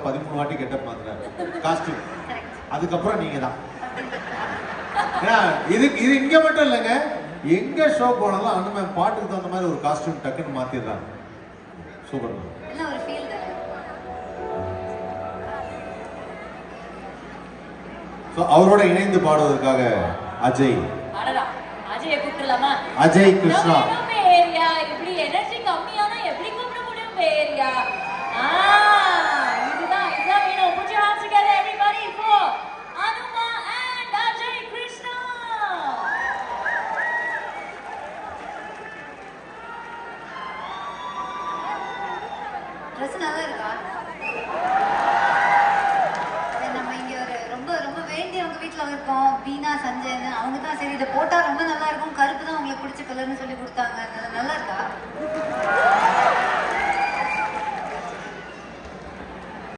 13 வாட்டி getup மாத்துறாரு costume. அதுக்கப்புறம் நீங்க தான். இது இங்க மட்டும் இல்லைங்க, எங்க ஷோ போனாலும் அண்ணன் பாட்டுக்கு தகுந்த மாதிரி ஒரு காஸ்டியூம் டக்குன்னு மாத்திடுறாங்க. சூப்பர். அவரோட இணைந்து பாடுவதற்காக அஜய். அஜய் கிருஷ்ணா. ட்ரெஸ் நல்லா இருக்கா? நம்ம இங்க ஒரு ரொம்ப ரொம்ப வேண்டியவங்க வீட்டில் இருக்கோம், பீனா சஞ்சய். அவங்க தான் சரி இதை போட்டால் ரொம்ப நல்லா இருக்கும், கருப்பு தான் உங்களுக்கு பிடிச்ச கலர்னு சொல்லி கொடுத்தாங்க.